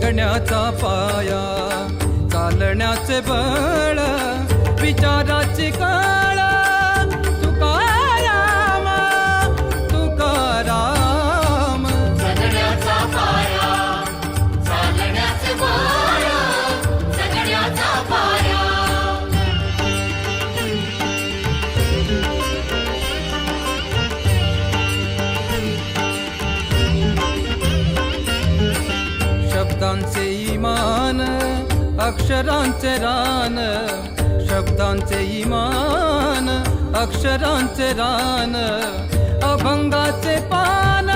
जगण्याचा पाया, चालण्याचे बळ, विचाराची कळ, तुकाराम तुकाराम. जगण्याचा पाया, चालण्याचे बळ, जगण्याचा पाया. शब्दांचे इमान, अक्षरांचे रान, शब्दांचे इमान, अक्षरांचे रान, अभंगाचे पान.